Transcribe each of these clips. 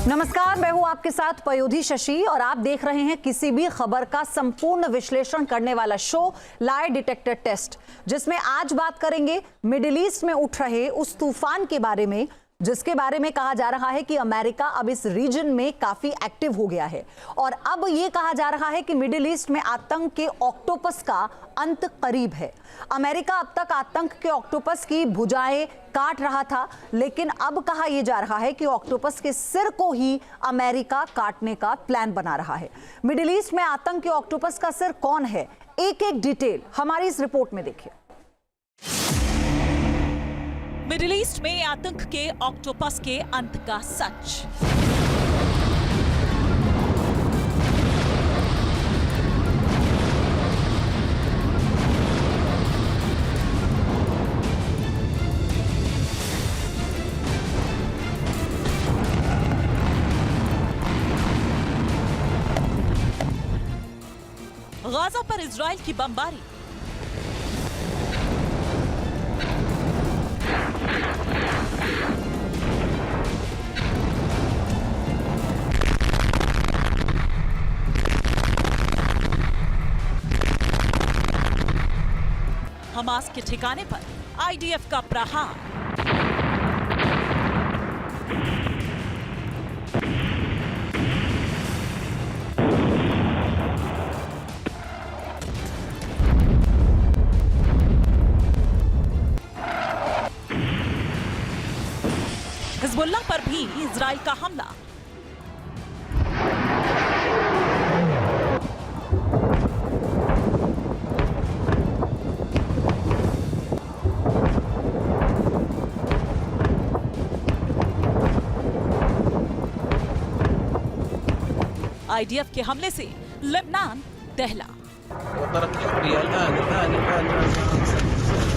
नमस्कार, मैं हूं आपके साथ पयोधी शशि और आप देख रहे हैं किसी भी खबर का संपूर्ण विश्लेषण करने वाला शो लाई डिटेक्टर टेस्ट, जिसमें आज बात करेंगे मिडिल ईस्ट में उठ रहे उस तूफान के बारे में जिसके बारे में कहा जा रहा है कि अमेरिका अब इस रीजन में काफी एक्टिव हो गया है और अब यह कहा जा रहा है कि मिडिल ईस्ट में आतंक के ऑक्टोपस का अंत करीब है। अमेरिका अब तक आतंक के ऑक्टोपस की भुजाएं काट रहा था, लेकिन अब कहा यह जा रहा है कि ऑक्टोपस के सिर को ही अमेरिका काटने का प्लान बना रहा है। मिडिल ईस्ट में आतंक के ऑक्टोपस का सिर कौन है, एक एक डिटेल हमारी इस रिपोर्ट में देखिए। मिडिल ईस्ट में आतंक के ऑक्टोपस के अंत का सच। गाजा पर इजराइल की बमबारी। हमास के ठिकाने पर आईडीएफ का प्रहार। हिजबुल्लाह पर भी इजराइल का हमला। आईडीएफ के हमले से लेबनान दहला।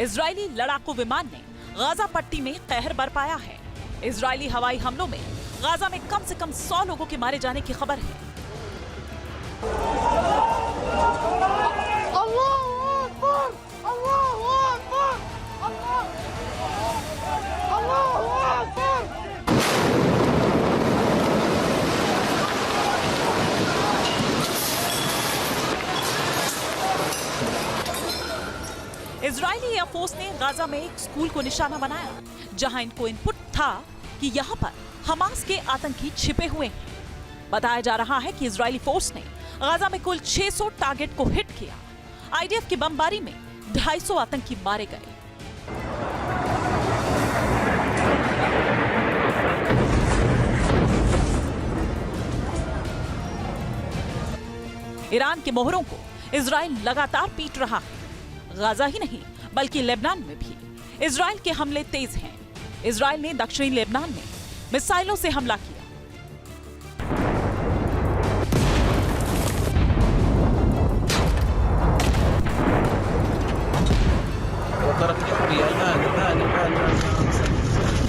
इजरायली लड़ाकू विमान ने गाजा पट्टी में कहर बरपाया है। इजरायली हवाई हमलों में गाजा में कम से कम 100 लोगों के मारे जाने की खबर है। इजरायली एयरफोर्स ने गाजा में एक स्कूल को निशाना बनाया, जहां इनको इनपुट था कि यहां पर हमास के आतंकी छिपे हुए हैं। बताया जा रहा है कि इजरायली फोर्स ने गाजा में कुल 600 टारगेट को हिट किया। आईडीएफ की बमबारी में 250 आतंकी मारे गए। ईरान के मोहरों को इजराइल लगातार पीट रहा है। गाजा ही नहीं बल्कि लेबनान में भी इजराइल के हमले तेज हैं। इजराइल ने दक्षिणी लेबनान में मिसाइलों से हमला किया।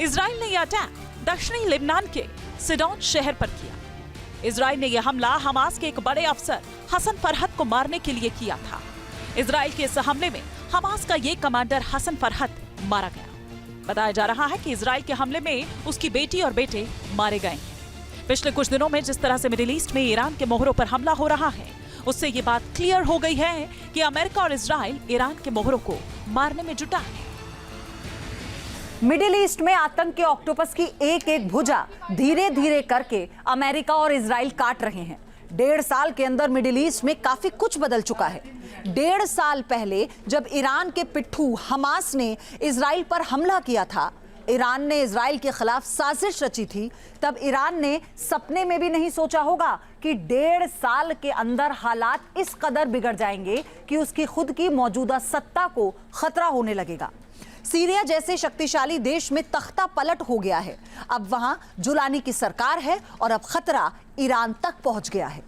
इजराइल ने यह अटैक दक्षिणी लेबनान के सिडोन शहर पर किया। इजराइल ने यह हमला हमास के एक बड़े अफसर हसन फरहत को मारने के लिए किया था। इजराइल के इस हमले में हमास का ये कमांडर हसन फरहत मारा गया। बताया जा रहा है कि इजराइल के हमले में उसकी बेटी और बेटे मारे गए हैं। पिछले कुछ दिनों में जिस तरह से मिडिल ईस्ट में ईरान के मोहरों पर हमला हो रहा है, उससे ये बात क्लियर हो गई है कि अमेरिका और इजराइल ईरान के मोहरों को मारने में जुटा है। मिडिल ईस्ट में आतंक के ऑक्टोपस की एक एक भुजा धीरे धीरे करके अमेरिका और इजराइल काट रहे हैं। 1.5 साल के अंदर मिडिल ईस्ट में काफी कुछ बदल चुका है। 1.5 साल पहले जब ईरान के पिट्ठू हमास ने इजराइल पर हमला किया था, ईरान ने इजराइल के खिलाफ साजिश रची थी, तब ईरान ने सपने में भी नहीं सोचा होगा कि 1.5 साल के अंदर हालात इस कदर बिगड़ जाएंगे कि उसकी खुद की मौजूदा सत्ता को खतरा होने लगेगा। सीरिया जैसे शक्तिशाली देश में तख्ता पलट हो गया है। अब वहां जुलानी की सरकार है और अब खतरा ईरान तक पहुंच गया है।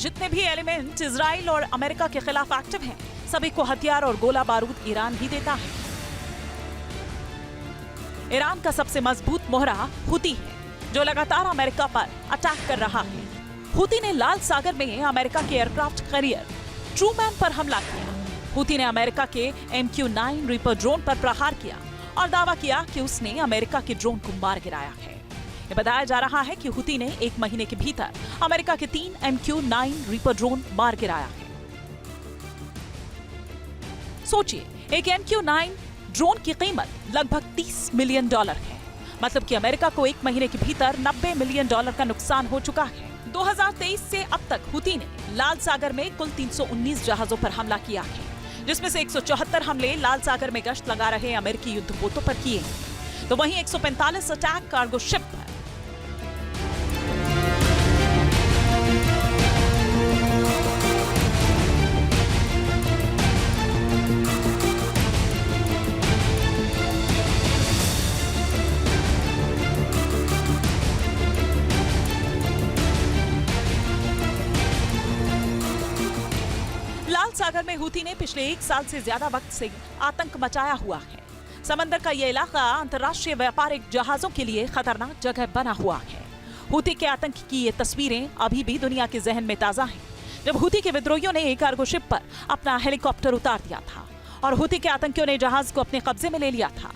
जितने भी एलिमेंट इजराइल और अमेरिका के खिलाफ एक्टिव हैं, सभी को हथियार और गोला बारूद ईरान ही देता है। ईरान का सबसे मजबूत मोहरा हुती है, जो लगातार अमेरिका पर अटैक कर रहा है। हुती ने लाल सागर में अमेरिका के एयरक्राफ्ट कैरियर ट्रूमैन पर हमला किया। हुती ने अमेरिका के MQ-9 रीपर ड्रोन पर प्रहार किया और दावा किया कि उसने अमेरिका के ड्रोन को मार गिराया है। ये बताया जा रहा है कि हुती ने 1 महीने के भीतर अमेरिका के 3 MQ-9 रीपर ड्रोन मार गिराया है। सोचिए, एक MQ-9 ड्रोन की कीमत लगभग $30 मिलियन है। मतलब कि अमेरिका को 1 महीने के भीतर $90 मिलियन का नुकसान हो चुका है। 2023 से अब तक हुती ने लाल सागर में कुल 319 जहाजों पर हमला किया है, जिसमें से 174 हमले लाल सागर में गश्त लगा रहे अमेरिकी युद्धपोतों पर किए हैं, तो वहीं 145 अटैक कार्गो शिप पर। लाल सागर में हुती ने पिछले 1 साल से ज्यादा वक्त से आतंक मचाया हुआ है। समंदर का यह इलाका अंतर्राष्ट्रीय व्यापारिक जहाजों के लिए खतरनाक जगह बना हुआ है। हुती के आतंक की ये तस्वीरें अभी भी दुनिया के जहन में ताजा हैं, जब हुती के विद्रोहियों ने एक कार्गो शिप पर अपना हेलीकॉप्टर उतार दिया था और हुती के आतंकियों ने जहाज को अपने कब्जे में ले लिया था।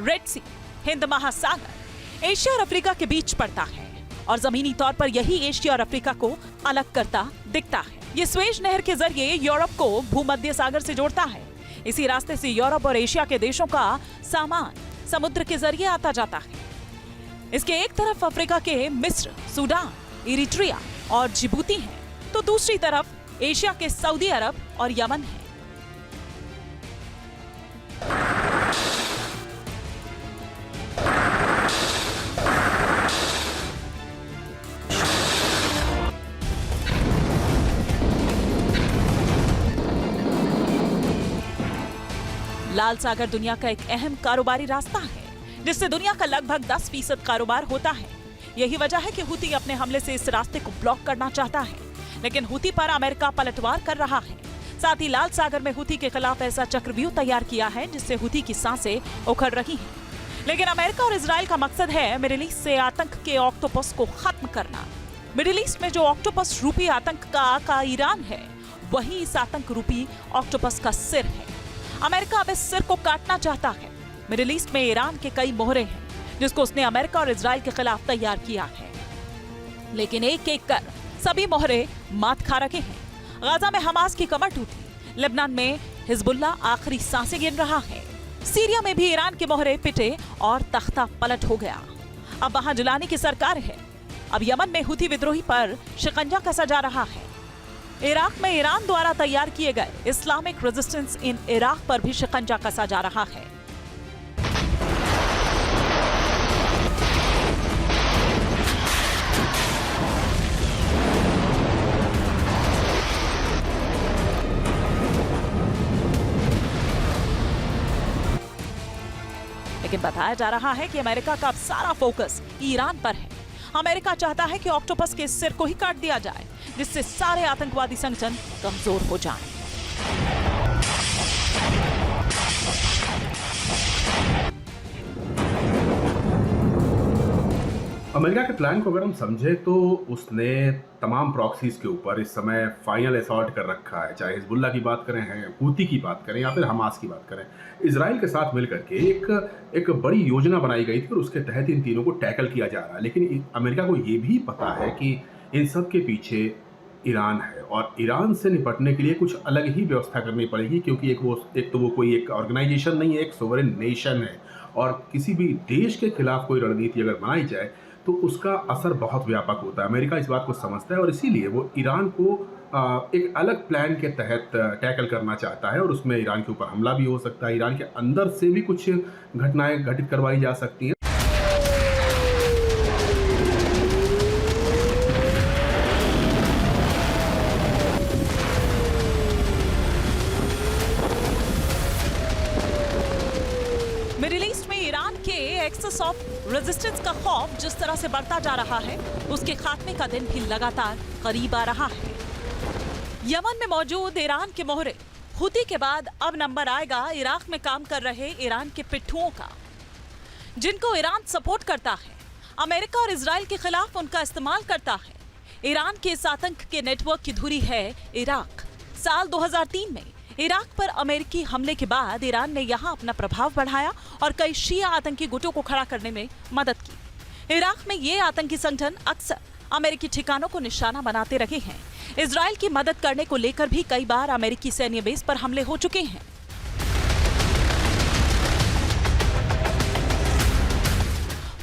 रेड सी, हिंद महासागर, एशिया और अफ्रीका के बीच पड़ता है और जमीनी तौर पर यही एशिया और अफ्रीका को अलग करता दिखता है। ये स्वेज नहर के जरिए यूरोप को भूमध्य सागर से जोड़ता है। इसी रास्ते से यूरोप और एशिया के देशों का सामान समुद्र के जरिए आता जाता है। इसके एक तरफ अफ्रीका के मिस्र, सूडान, इरिट्रिया और जिबूती हैं, तो दूसरी तरफ एशिया के सऊदी अरब और यमन है। लाल सागर दुनिया का एक अहम कारोबारी रास्ता है, जिससे दुनिया का लगभग 10% कारोबार होता है। यही वजह है कि हुती अपने हमले से इस रास्ते को ब्लॉक करना चाहता है, लेकिन हुती पर अमेरिका पलटवार कर रहा है। साथ ही लाल सागर में हुती के खिलाफ ऐसा चक्रव्यूह तैयार किया है जिससे हुती की सांसें उखड़ रही हैं। लेकिन अमेरिका और इजराइल का मकसद है मिडिल ईस्ट से आतंक के ऑक्टोपस को खत्म करना। मिडिल ईस्ट में जो ऑक्टोपस रूपी आतंक का आका ईरान है, वही इस आतंक रूपी ऑक्टोपस का सिर है। अमेरिका अब इस सिर को काटना चाहता है। मिडिल ईस्ट में ईरान के कई मोहरे हैं, जिसको उसने अमेरिका और इजराइल के खिलाफ तैयार किया है, लेकिन एक एक कर सभी मोहरे मात खा रखे हैं। गाजा में हमास की कमर टूटी, लेबनान में हिजबुल्ला आखिरी सांसें गिन रहा है, सीरिया में भी ईरान के मोहरे पिटे और तख्ता पलट हो गया। अब वहां जुलानी की सरकार है। अब यमन में हुती विद्रोही पर शिकंजा कसा जा रहा है। इराक में ईरान द्वारा तैयार किए गए इस्लामिक रेजिस्टेंस इन इराक पर भी शिकंजा कसा जा रहा है। लेकिन बताया जा रहा है कि अमेरिका का अब सारा फोकस ईरान पर है। अमेरिका चाहता है कि ऑक्टोपस के सिर को ही काट दिया जाए, जिससे सारे आतंकवादी संगठन कमजोर हो जाएं। अमेरिका के प्लान को अगर हम समझे तो उसने तमाम प्रॉक्सीज के ऊपर इस समय फाइनल असॉल्ट कर रखा है, चाहे हिजबुल्ला की बात करें, हूती की बात करें या फिर हमास की बात करें। इजराइल के साथ मिलकर के एक बड़ी योजना बनाई गई थी और उसके तहत इन तीनों को टैकल किया जा रहा है। लेकिन अमेरिका को ये भी पता है कि इन सब के पीछे ईरान है और ईरान से निपटने के लिए कुछ अलग ही व्यवस्था करनी पड़ेगी, क्योंकि एक तो वो कोई एक ऑर्गेनाइजेशन नहीं है, एक सोवरेन नेशन है और किसी भी देश के खिलाफ कोई रणनीति अगर बनाई जाए तो उसका असर बहुत व्यापक होता है। अमेरिका इस बात को समझता है और इसीलिए वो ईरान को एक अलग प्लान के तहत टैकल करना चाहता है और उसमें ईरान के ऊपर हमला भी हो सकता है। ईरान के अंदर से भी कुछ घटनाएं घटित करवाई जा सकती हैं। मिडिल ईस्ट में ईरान के एक्सेस ऑफ रेजिस्टेंस का खौफ जिस तरह से बढ़ता जा रहा है, उसके खात्मे का दिन भी लगातार करीब आ रहा है। यमन में मौजूद ईरान के मोहरे हुती के बाद अब नंबर आएगा इराक में काम कर रहे ईरान के पिट्ठुओं का, जिनको ईरान सपोर्ट करता है, अमेरिका और इजराइल के खिलाफ उनका इस्तेमाल करता है। ईरान के इस आतंक के नेटवर्क की धुरी है इराक। साल 2003 में इराक पर अमेरिकी हमले के बाद ईरान ने यहां अपना प्रभाव बढ़ाया और कई शिया आतंकी गुटों को खड़ा करने में मदद की। इराक में ये आतंकी संगठन अक्सर अमेरिकी ठिकानों को निशाना बनाते रहे हैं। इजराइल की मदद करने को लेकर भी कई बार अमेरिकी सैन्य बेस पर हमले हो चुके हैं।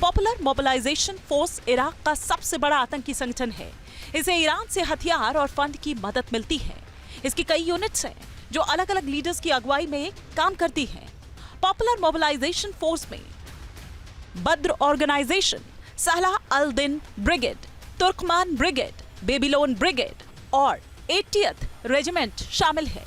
पॉपुलर मोबिलाइजेशन फोर्स इराक का सबसे बड़ा आतंकी संगठन है। इसे ईरान से हथियार और फंड की मदद मिलती है। इसकी कई यूनिट्स हैं जो अलग अलग लीडर्स की अगुवाई में काम करती हैं। पॉपुलर मोबिलाइजेशन फोर्स में बद्र ऑर्गेनाइजेशन, सहला अल दिन ब्रिगेड, तुर्कमान ब्रिगेड, बेबीलोन ब्रिगेड और 80th रेजिमेंट शामिल है।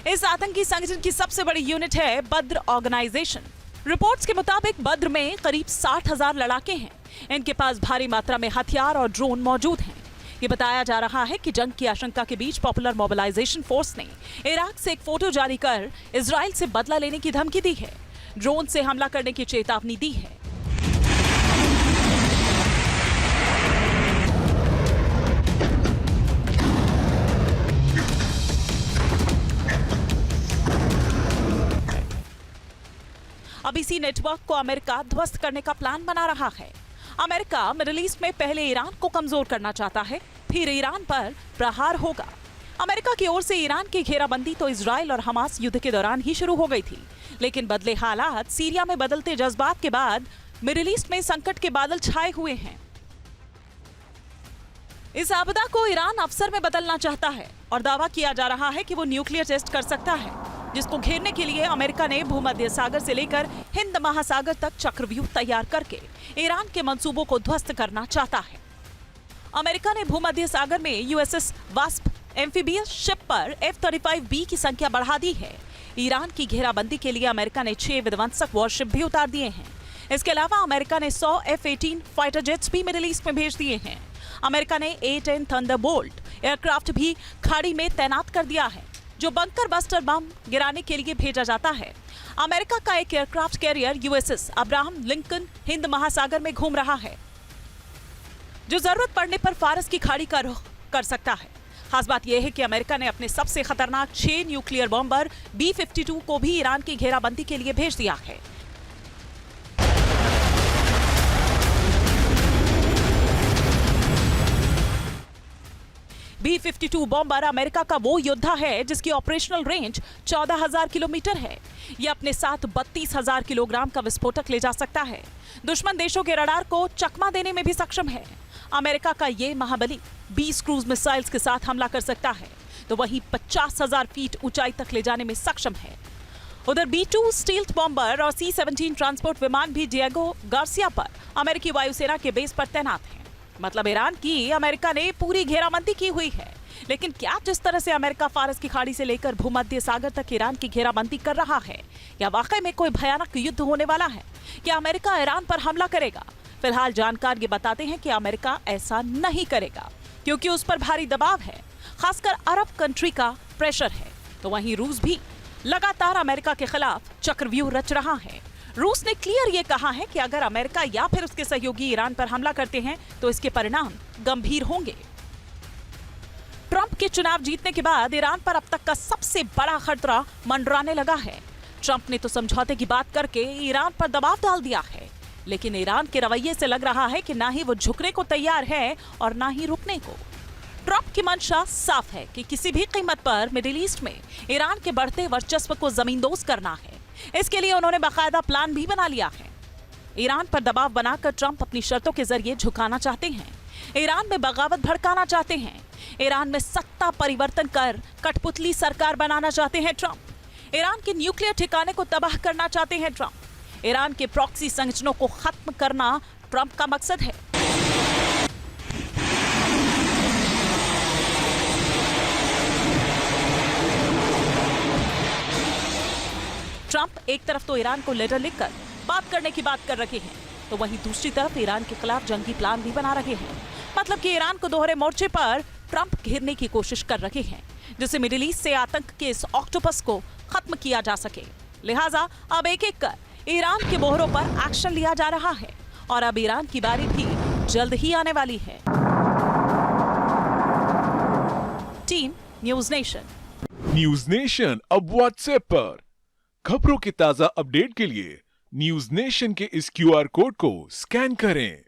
इस आतंकी संगठन की सबसे बड़ी यूनिट है बद्र ऑर्गेनाइजेशन। रिपोर्ट्स के मुताबिक बद्र में करीब 60,000 लड़ाके हैं। इनके पास भारी मात्रा में हथियार और ड्रोन मौजूद हैं। ये बताया जा रहा है कि जंग की आशंका के बीच पॉपुलर मोबिलाइजेशन फोर्स ने इराक से एक फोटो जारी कर इजराइल से बदला लेने की धमकी दी है, ड्रोन से हमला करने की चेतावनी दी है। अब इसी नेटवर्क को अमेरिका ध्वस्त करने का प्लान बना रहा है। अमेरिका मिडिल ईस्ट में पहले ईरान को कमजोर करना चाहता है, फिर ईरान पर प्रहार होगा। अमेरिका की ओर से ईरान की घेराबंदी तो इजराइल और हमास युद्ध के दौरान ही शुरू हो गई थी, लेकिन बदले हालात, सीरिया में बदलते जज्बात के बाद मिडिल ईस्ट में संकट के बादल छाए हुए हैं। इस आपदा को ईरान अवसर में बदलना चाहता है और दावा किया जा रहा है कि वो न्यूक्लियर टेस्ट कर सकता है, जिसको घेरने के लिए अमेरिका ने भूमध्य सागर से लेकर हिंद महासागर तक चक्रव्यूह तैयार करके ईरान के मंसूबों को ध्वस्त करना चाहता है। अमेरिका ने भूमध्य सागर में यूएसएस वास्प एम्फीबियस शिप पर F-35B की संख्या बढ़ा दी है। ईरान की घेराबंदी के लिए अमेरिका ने 6 विध्वंसक वॉरशिप भी उतार दिए हैं। इसके अलावा अमेरिका ने 100 F-18 फाइटर जेट्स भी मिडिल ईस्ट में भेज दिए हैं। अमेरिका ने A-10 थंडरबोल्ट एयरक्राफ्ट भी खाड़ी में तैनात कर दिया है, जो बंकर बस्टर बम गिराने के लिए भेजा जाता है। अमेरिका का एक aircraft carrier USS Abraham Lincoln Hind महासागर में घूम रहा है, जो जरूरत पड़ने पर फारस की खाड़ी का रुख कर सकता है। खास बात यह है कि अमेरिका ने अपने सबसे खतरनाक 6 न्यूक्लियर बॉम्बर B-52 को भी ईरान की घेराबंदी के लिए भेज दिया है। B-52 बॉम्बर अमेरिका का वो योद्धा है जिसकी ऑपरेशनल रेंज 14,000 किलोमीटर है। यह अपने साथ 32,000 किलोग्राम का विस्फोटक ले जा सकता है। दुश्मन देशों के रडार को चकमा देने में भी सक्षम है। अमेरिका का ये महाबली 20 क्रूज मिसाइल्स के साथ हमला कर सकता है, तो वहीं 50,000 फीट ऊंचाई तक ले जाने में सक्षम है। उधर B-2 स्टील्थ बॉम्बर और C-17 ट्रांसपोर्ट विमान भी डिएगो गार्सिया पर अमेरिकी वायुसेना के बेस पर तैनात हैं। मतलब ईरान की अमेरिका ने पूरी घेराबंदी की हुई है। लेकिन क्या जिस तरह से अमेरिका फारस की खाड़ी से लेकर भूमध्य सागर तक ईरान की घेराबंदी कर रहा है, या वाकई में कोई भयानक युद्ध होने वाला है? क्या अमेरिका ईरान पर हमला करेगा? फिलहाल जानकार ये बताते हैं कि अमेरिका ऐसा नहीं करेगा, क्योंकि उस पर भारी दबाव है, खासकर अरब कंट्री का प्रेशर है। तो वहीं रूस भी लगातार अमेरिका के खिलाफ चक्रव्यूह रच रहा है। रूस ने क्लियर ये कहा है कि अगर अमेरिका या फिर उसके सहयोगी ईरान पर हमला करते हैं तो इसके परिणाम गंभीर होंगे। ट्रंप के चुनाव जीतने के बाद ईरान पर अब तक का सबसे बड़ा खतरा मंडराने लगा है। ट्रंप ने तो समझौते की बात करके ईरान पर दबाव डाल दिया है, लेकिन ईरान के रवैये से लग रहा है कि ना ही वो झुकने को तैयार है और ना ही रुकने को। ट्रंप की मंशा साफ है कि किसी भी कीमत पर मिडिल ईस्ट में ईरान के बढ़ते वर्चस्व को जमींदोज करना है। इसके लिए उन्होंने बाकायदा प्लान भी बना लिया है। ईरान पर दबाव बनाकर ट्रंप अपनी शर्तों के जरिए झुकाना चाहते हैं। ईरान में बगावत भड़काना चाहते हैं। ईरान में सत्ता परिवर्तन कर कठपुतली सरकार बनाना चाहते हैं ट्रंप। ईरान के न्यूक्लियर ठिकाने को तबाह करना चाहते हैं ट्रंप। ईरान के प्रॉक्सी संगठनों को खत्म करना ट्रंप का मकसद है। ट्रंप एक तरफ तो ईरान को लेटर लिखकर बात करने की बात कर रहे हैं, तो वहीं दूसरी तरफ ईरान के खिलाफ जंगी प्लान भी बना रहे हैं। मतलब कि ईरान को दोहरे मोर्चे पर ट्रंप घेरने की कोशिश कर रहे हैं, जिससे मिडिल ईस्ट से आतंक के इस ऑक्टोपस को खत्म किया जा सके। लिहाजा अब एक एक कर ईरान के मोहरों पर एक्शन लिया जा रहा है और अब ईरान की बारी भी जल्द ही आने वाली है। Team news nation. News nation अब व्हाट्सएप पर खबरों के ताजा अपडेट के लिए न्यूज नेशन के इस QR कोड को स्कैन करें।